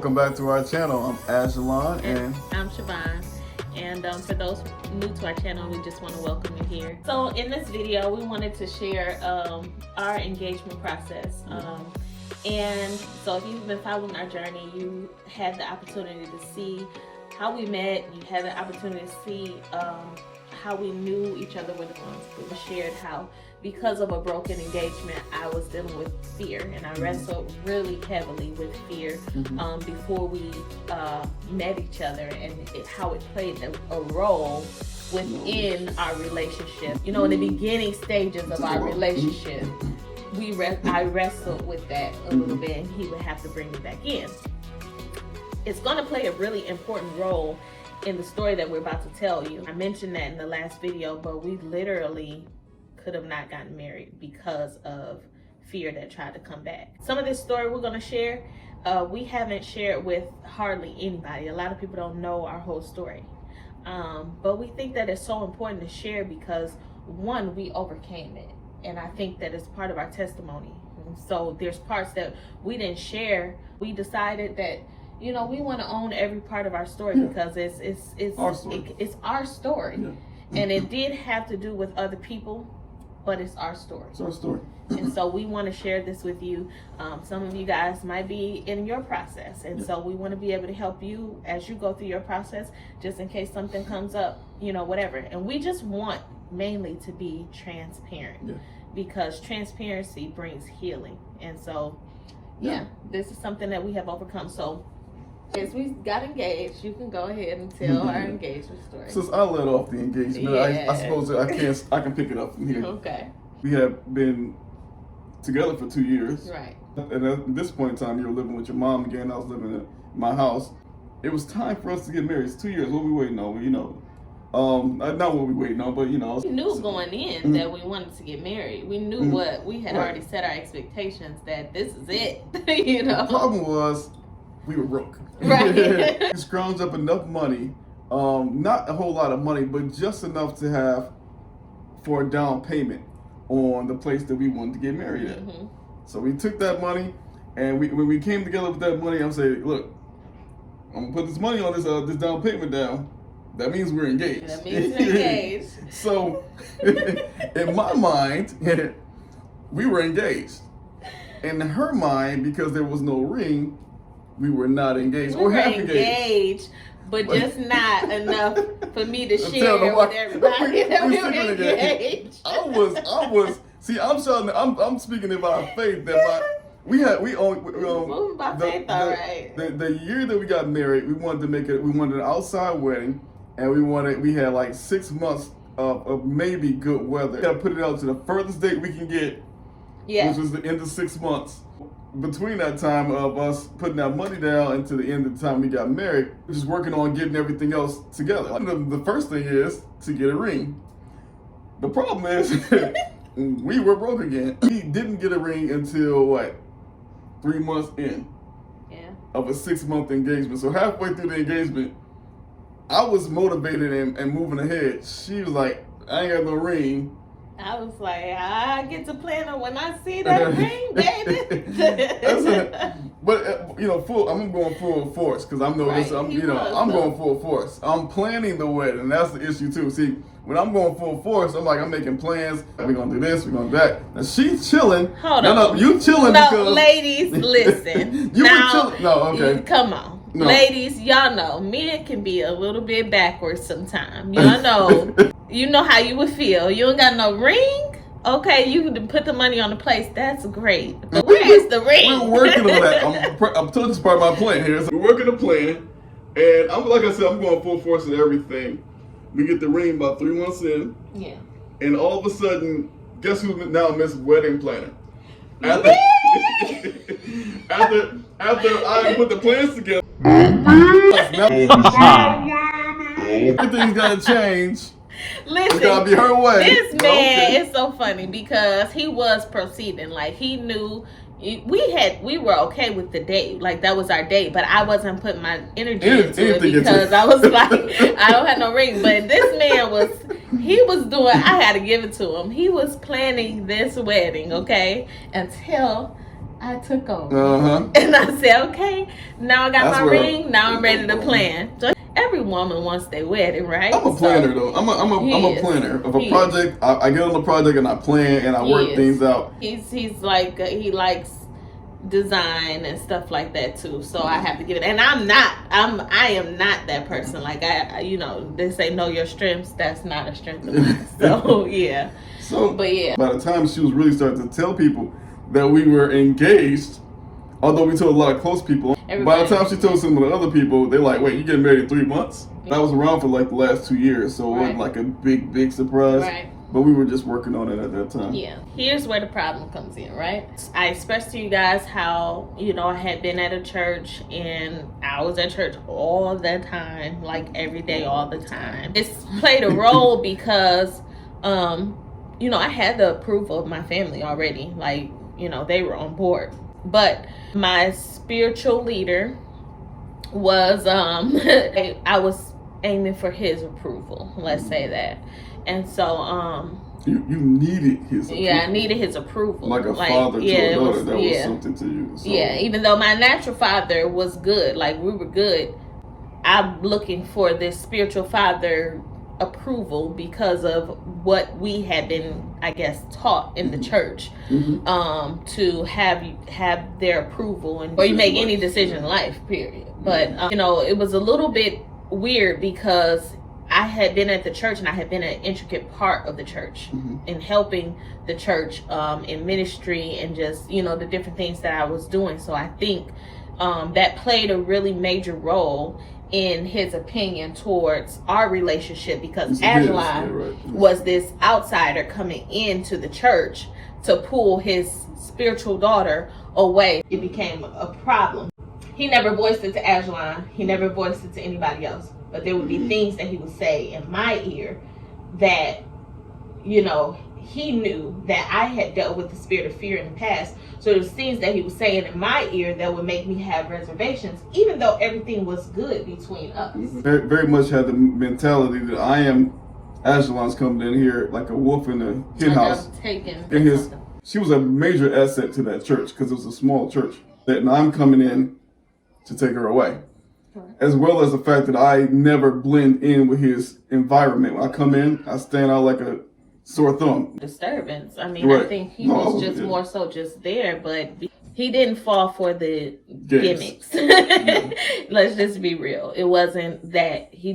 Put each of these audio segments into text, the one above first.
welcome back to our channel. I'm Ashlon and I'm Siobhan. And for those new to our channel, we just want to welcome you here. So in this video, we wanted to share our engagement process. And so if you've been following our journey, you had the opportunity to see how we met. You had the opportunity to see how we knew each other were the ones. We shared how, because of a broken engagement, I was dealing with fear, and I wrestled really heavily with fear before we met each other, and how it played a role within our relationship. You know, in the beginning stages of our relationship, I wrestled with that a little bit, and he would have to bring me back in. It's going to play a really important role in the story that we're about to tell you. I mentioned that in the last video, but we literally could have not gotten married because of fear that tried to come back. Some of this story we're going to share, we haven't shared with hardly anybody. A lot of people don't know our whole story. But we think that it's so important to share because, one, we overcame it. And I think that it's part of our testimony. So there's parts that we didn't share. We decided that, you know, we want to own every part of our story because it's our story. It's our story. Yeah. And it did have to do with other people, but it's our story. It's our story. And so we want to share this with you. Some of you guys might be in your process. And so we want to be able to help you as you go through your process, just in case something comes up, you know, whatever. And we just want mainly to be transparent because transparency brings healing. And so, this is something that we have overcome. So as we got engaged, you can go ahead and tell our engagement story. Since I led off the engagement, I suppose I can pick it up from here. Okay. We have been together for 2 years. Right. And at this point in time, you were living with your mom again. I was living in my house. It was time for us to get married. It's 2 years. What we waiting on? You know, not what we waiting on, but you know. We knew going in that we wanted to get married. We knew what we had already set our expectations that this is it. You know. The problem was we were broke. Right. We scrounged up enough money, not a whole lot of money, but just enough to have for a down payment on the place that we wanted to get married at. So we took that money, and when we came together with that money, I'm saying, look, I'm gonna put this money on this down payment down. That means we're engaged. That means we're engaged. So, in my mind, we were engaged. In her mind, because there was no ring, we were not engaged or half engaged. But just not enough for me to share with everybody that we were engaged. I was. See, I'm speaking about faith that we only by faith, all right. The year that we got married, we wanted to make it. We wanted an outside wedding, and we had like 6 months of maybe good weather. We got to put it out to the furthest date we can get, which was the end of 6 months. Between that time of us putting that money down until the end of the time we got married, we're just working on getting everything else together. The first thing is to get a ring. The problem is we were broke again. We didn't get a ring until 3 months in of a 6 month engagement. So halfway through the engagement, I was motivated and moving ahead. She was like, I ain't got no ring. I was like, I get to plan on when I see that ring, baby. But you know, I'm going full force because I'm going full force. I'm planning the wedding, and that's the issue too. See, when I'm going full force, I'm making plans. We're gonna do this, we're gonna do that. Now she's chilling. Hold on. No, you chilling because ladies, listen. You were chilling. No, okay. Come on. No. Ladies, y'all know men can be a little bit backwards sometimes. Y'all know. You know how you would feel. You don't got no ring? Okay, you can put the money on the place. That's great. But where's the ring? We're working on that. I'm telling this part of my plan here. So we're working a plan, and like I said, I'm going full force in everything. We get the ring about 3 months in. Yeah. And all of a sudden, guess who's now Miss Wedding Planner? After I put the plans together, everything's gotta change. Listen, it's gotta be her way. This man is so funny because he was proceeding. Like, he knew we were okay with the date. Like, that was our date, but I wasn't putting my energy into it because I was like, I don't have no ring. But this man was doing, I had to give it to him. He was planning this wedding, okay, until I took over. And I said, okay, now I got my ring. Now I'm ready to plan. So every woman wants their wedding, right? I'm a planner, though. I'm a planner of a project. I get on the project and I plan and I work things out. He's like he likes design and stuff like that too. So I have to give it. And I am not that person. Like they say know your strengths. That's not a strength of mine. So yeah. So by the time she was really starting to tell people that we were engaged, although we told a lot of close people, by the time she told some of the other people, they're like, wait, you getting married in 3 months? I was around for like the last 2 years, so it wasn't like a big surprise. Right. But we were just working on it at that time. Yeah. Here's where the problem comes in, right? I expressed to you guys how, I had been at a church and I was at church all the time, like every day, all the time. It's played a role because, I had the approval of my family already. Like, they were on board. But my spiritual leader was, I was aiming for his approval, let's say that. And so, you needed his approval. Yeah, I needed his approval. Like a father to a daughter, that was something to you. So. Yeah, even though my natural father was good, like we were good, I'm looking for this spiritual father approval because of what we had been, I guess, taught in the church, to have their approval or you make any decision in life, period. But, it was a little bit weird because I had been at the church and I had been an intricate part of the church in helping the church in ministry and just, the different things that I was doing. So I think that played a really major role in his opinion towards our relationship because Angela was this outsider coming into the church to pull his spiritual daughter away. It became a problem. He never voiced it to Angela. He never voiced it to anybody else. But there would be things that he would say in my ear that, he knew that I had dealt with the spirit of fear in the past. So there was things that he was saying in my ear that would make me have reservations, even though everything was good between us. Very, very much had the mentality that I am Ajalon's coming in here like a wolf in a hen house. She was a major asset to that church because it was a small church. And I'm coming in to take her away. As well as the fact that I never blend in with his environment. When I come in, I stand out like a sore thumb. Disturbance. I mean, I think he was just more so just there, but he didn't fall for the gimmicks. Let's just be real. It wasn't that he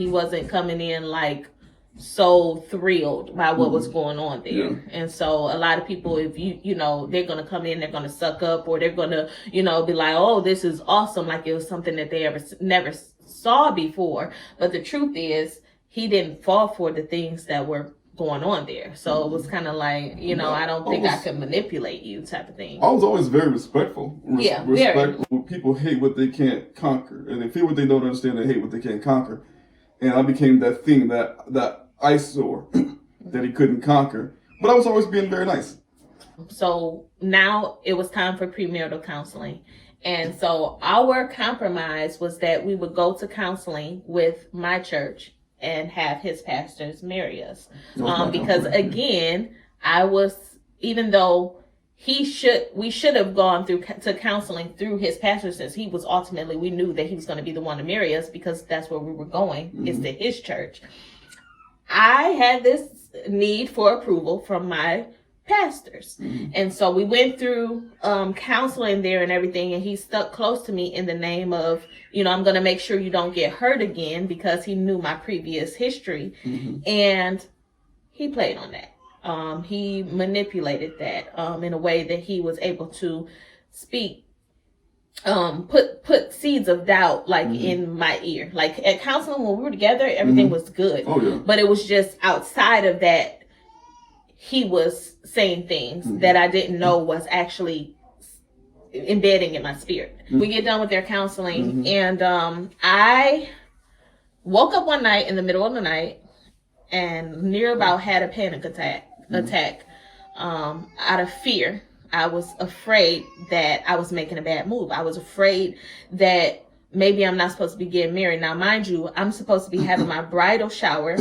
wasn't coming in like so thrilled by what was going on there. And so a lot of people, if they're going to come in, they're going to suck up, or they're going to, be like, oh, this is awesome. Like it was something that they never saw before. But the truth is he didn't fall for the things that were going on there. So it was kind of like, I don't think I could manipulate you type of thing. I was always very respectful. Respectful. People hate what they can't conquer. And they feel what they don't understand, they hate what they can't conquer. And I became that thing, that eyesore that he couldn't conquer. But I was always being very nice. So now it was time for premarital counseling. And so our compromise was that we would go to counseling with my church and have his pastors marry us. Because again, even though we should have gone to counseling through his pastor, since he was ultimately, we knew that he was going to be the one to marry us because that's where we were going, is to his church. I had this need for approval from my pastors. And so we went through counseling there and everything, and he stuck close to me in the name of, I'm going to make sure you don't get hurt again, because he knew my previous history. And he played on that. He manipulated that in a way that he was able to speak, put seeds of doubt in my ear. Like at counseling, when we were together, everything was good. But it was just outside of that, he was saying things that I didn't know was actually embedding in my spirit. We get done with their counseling, and I woke up one night in the middle of the night and near about had a panic attack out of fear. I was afraid that I was making a bad move. I was afraid that maybe I'm not supposed to be getting married. Now, mind you, I'm supposed to be having my bridal shower,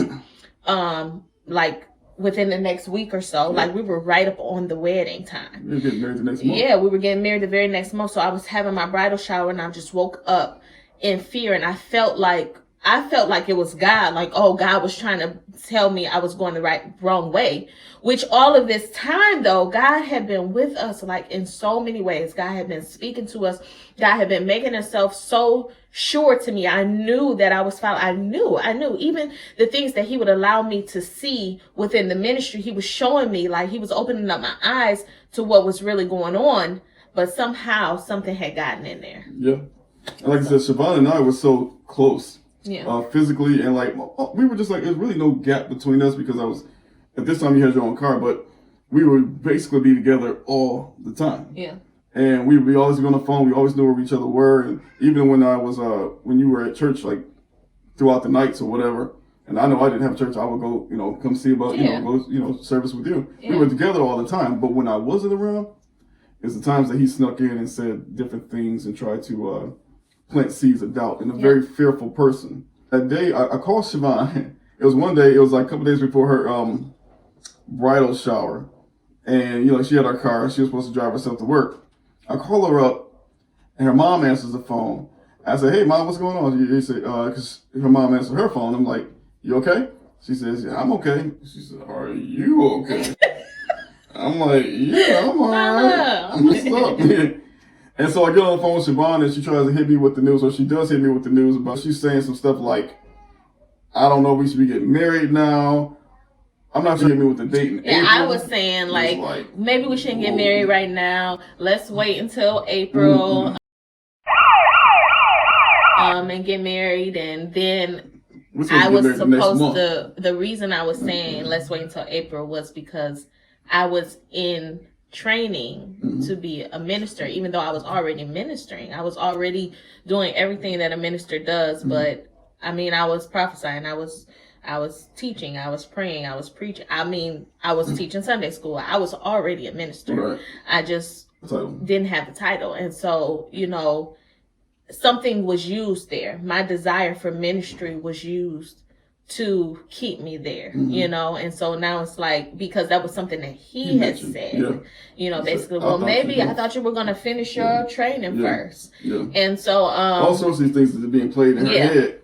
within the next week or so. Yeah. Like we were right up on the wedding time. We were getting married the next month. Yeah, we were getting married the very next month. So I was having my bridal shower and I just woke up in fear, and I felt like it was God. Like, oh, God was trying to tell me I was going the wrong way. Which all of this time though, God had been with us like in so many ways. God had been speaking to us. God had been making himself so sure to me. I knew that I was following. I knew even the things that he would allow me to see within the ministry. He was showing me, like he was opening up my eyes to what was really going on. But somehow something had gotten in there. Yeah. And like I said, Siobhan and I were so close. Yeah. Physically, and like we were just like, there's really no gap between us because I was, at this time you had your own car, but we would basically be together all the time. Yeah. And we would always be on the phone. We always knew where each other were. And even when I was, when you were at church, like throughout the nights or whatever, and I know I didn't have church, I would go, come see about, go, service with you. Yeah. We were together all the time. But when I wasn't around, it's the times that he snuck in and said different things and tried to, plant seeds of doubt in a very fearful person. That day, I called Siobhan. It was one day, it was like a couple days before her bridal shower. And, she had her car. She was supposed to drive herself to work. I call her up, and her mom answers the phone. I said, hey, Mom, what's going on? She said, because her mom answered her phone. I'm like, you okay? She says, yeah, I'm okay. She said, are you okay? I'm like, yeah, I'm all right. What's up? And so I get on the phone with Siobhan, and she tries to hit me with the news, or she does hit me with the news about, she's saying some stuff like, I don't know if we should be getting married now. I'm not sure hit me with the date in April. I was saying like, maybe we shouldn't get married right now. Let's wait until April. And get married, and then I was supposed to, the reason I was saying let's wait until April was because I was in training to be a minister, even though I was already ministering. I was already doing everything that a minister does, but I mean, I was prophesying, I was teaching, I was praying, I was preaching. I mean, I was teaching Sunday school. I was already a minister. Right. I just didn't have the title. And so, something was used there. My desire for ministry was used to keep me there, and so now it's like, because that was something that he had said, basically, well, maybe I thought you were going to finish your training first. Yeah. And so, all sorts of these things that are being played in her head,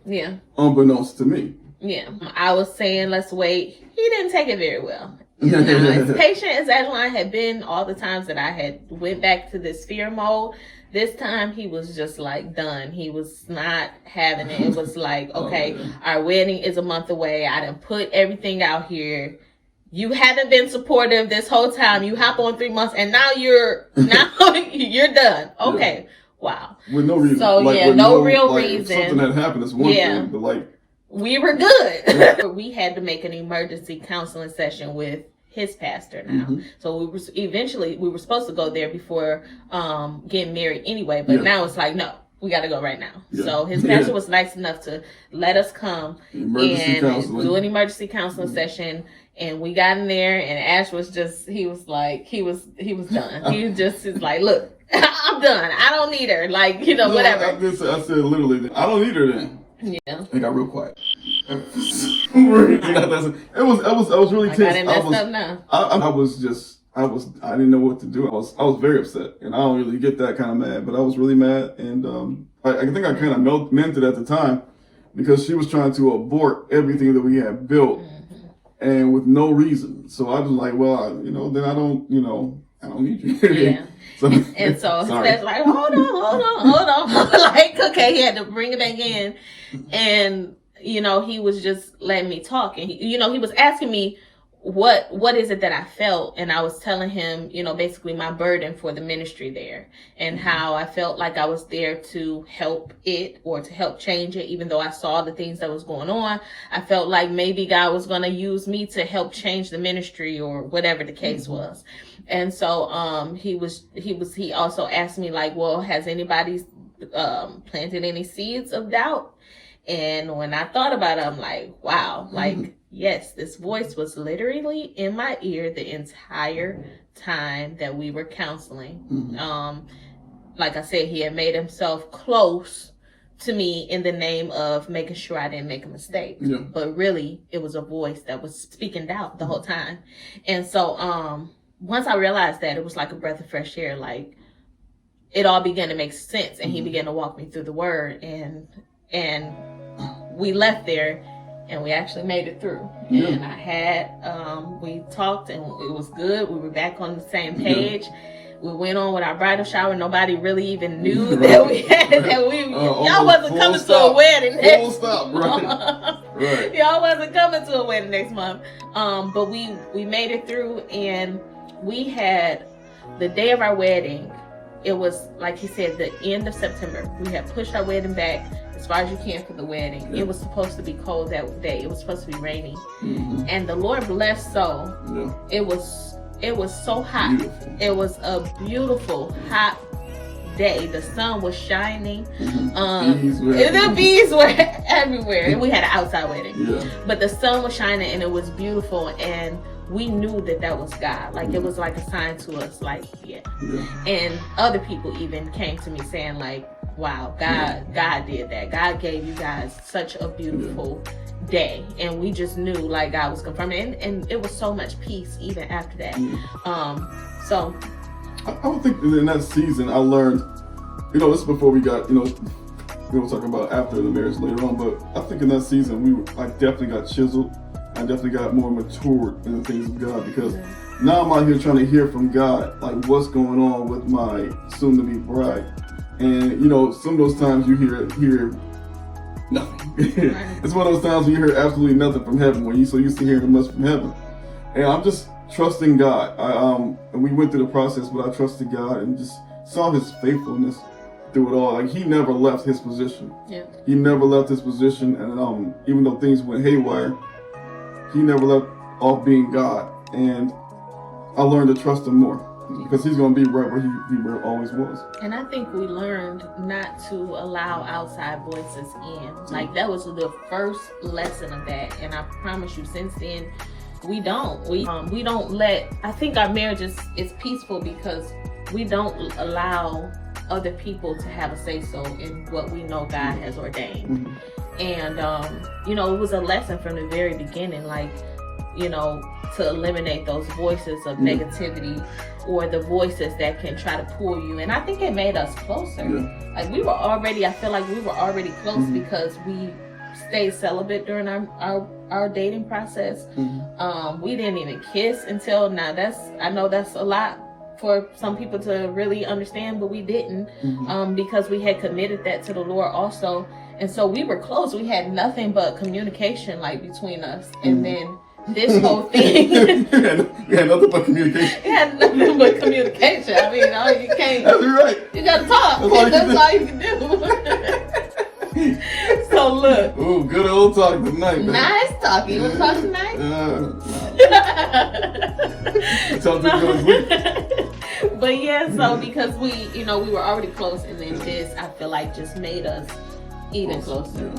unbeknownst to me. Yeah. I was saying, let's wait. He didn't take it very well. As patient as Adeline had been all the times that I had went back to this fear mode, this time he was just like done. He was not having it. It was like, okay, our wedding is a month away. I done put everything out here. You haven't been supportive this whole time. You hop on 3 months and now you're done. Okay. Yeah. Wow. With no reason. So no real reason. Something that happened is one thing, but we were good. We had to make an emergency counseling session with his pastor now. So we were supposed to go there before getting married anyway, but now it's like, no, we got to go right now. So his pastor was nice enough to let us come and do an emergency counseling session. And we got in there, and Ash was just, he was done. He just is like, look, I'm done. I don't need her. Whatever. I said literally, I don't need her then. Yeah. It got real quiet. It was really tense. I didn't know what to do. I was very upset, and I don't really get that kind of mad, but I was really mad, and I think I kind of meant it at the time, because she was trying to abort everything that we had built, and with no reason. So I was like, well, then I don't need you. Yeah. So his dad's like, hold on. Like, okay, he had to bring it back in. And, he was just letting me talk. And, he was asking me, what is it that I felt? And I was telling him, basically my burden for the ministry there, and how I felt like I was there to help it or to help change it. Even though I saw the things that was going on, I felt like maybe God was going to use me to help change the ministry or whatever the case was. And so, he also asked me like, well, has anybody, planted any seeds of doubt? And when I thought about it, I'm like, wow, yes, this voice was literally in my ear the entire time that we were counseling. Like I said, he had made himself close to me in the name of making sure I didn't make a mistake. Yeah. But really, it was a voice that was speaking doubt the whole time. And so once I realized that, it was like a breath of fresh air. Like, it all began to make sense. And he began to walk me through the word. And we left there, and we actually made it through. Yeah. And I had, we talked, and it was good. We were back on the same page. Yeah. We went on with our bridal shower. Nobody really even knew that we had y'all wasn't coming to a wedding. Full stop, right? Right. Y'all wasn't coming to a wedding next month. But we made it through, and we had the day of our wedding. It was, like he said, the end of September. We had pushed our wedding back as far as you can for the wedding. Yeah. It was supposed to be cold that day. It was supposed to be rainy. Mm-hmm. And the Lord blessed so. Yeah. It was so hot. Beautiful. It was a beautiful, hot day. The sun was shining. The bees were everywhere. And we had an outside wedding. Yeah. But the sun was shining, and it was beautiful. And we knew that was God. Like, it was like a sign to us, like, yeah. And other people even came to me saying, like, wow, God did that. God gave you guys such a beautiful day. And we just knew, like, God was confirming. And it was so much peace even after that. So I would think in that season I learned, this is before we got, we were talking about after the marriage later on, but I think in that season I definitely got chiseled. I definitely got more matured in the things of God, because now I'm out here trying to hear from God, like, what's going on with my soon-to-be bride. And, some of those times you hear nothing. It's one of those times when you hear absolutely nothing from heaven, when you're so used to hearing much from heaven. And I'm just trusting God. And we went through the process, but I trusted God and just saw his faithfulness through it all. Like, he never left his position. Yeah. He never left his position. And even though things went haywire, he never left off being God. And I learned to trust him more, because he's going to be right where he always was. And I think we learned not to allow outside voices in. Like, that was the first lesson of that. And I promise you, since then, we don't. We don't let, I think our marriage is peaceful because we don't allow other people to have a say-so in what we know God has ordained. Mm-hmm. And, it was a lesson from the very beginning, like, to eliminate those voices of negativity or the voices that can try to pull you. And I think it made us closer. Yeah. Like, I feel like we were already close because we stayed celibate during our dating process. Mm-hmm. We didn't even kiss until now. I know that's a lot for some people to really understand, but we didn't, because we had committed that to the Lord also. And so we were close. We had nothing but communication, like, between us. And then this whole thing. We had nothing but communication. We had nothing but communication. I mean, you can't. That's right. You gotta talk. That's all you can do. So look. Ooh, good old talk tonight, man. Nice talk. You want to talk tonight? Tell them to go to sleep. But yeah, so because we were already close, and then this, I feel like, just made us even closer,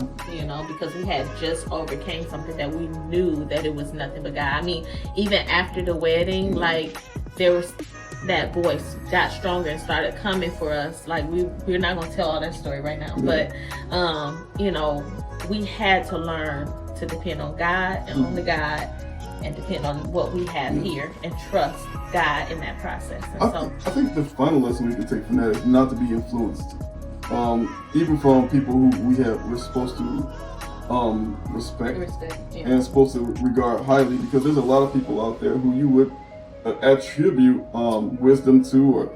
because we had just overcame something that we knew that it was nothing but God. I mean, even after the wedding, like, there was that voice got stronger and started coming for us. Like, we're not going to tell all that story right now, but we had to learn to depend on God and only God, and depend on what we have here, and trust God in that process. And I think the final lesson we can take from that is not to be influenced. Even from people who we're supposed to respect and supposed to regard highly, because there's a lot of people out there who you would attribute wisdom to, or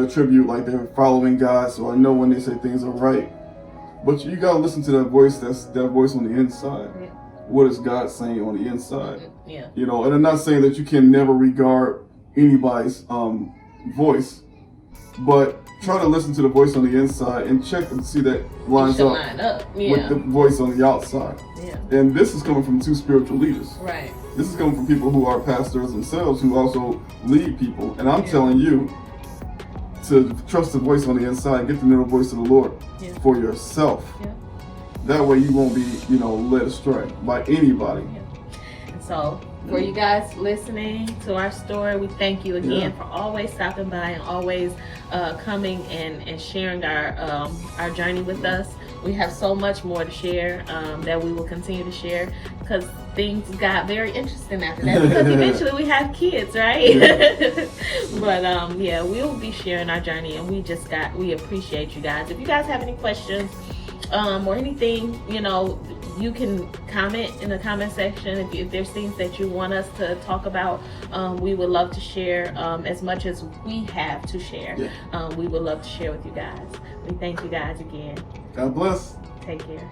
attribute like they're following God, so I know when they say things are right. But you gotta listen to that voice. That's that voice on the inside. Yeah. What is God saying on the inside? Yeah. And I'm not saying that you can never regard anybody's voice, but try to listen to the voice on the inside and check and see that lines up with the voice on the outside. Yeah. And this is coming from two spiritual leaders. Right. This is coming from people who are pastors themselves, who also lead people. And I'm telling you to trust the voice on the inside, get to know the voice of the Lord for yourself. Yeah. That way you won't be, led astray by anybody. Yeah. And so, for you guys listening to our story, we thank you again for always stopping by and always coming and sharing our journey with us. We have so much more to share that we will continue to share, because things got very interesting after that, because eventually we have kids, right? But yeah, we'll be sharing our journey, and we appreciate you guys. If you guys have any questions or anything, you know, you can comment in the comment section. If there's things that you want us to talk about, we would love to share as much as we have to share. Yeah. We would love to share with you guys. We thank you guys again. God bless. Take care.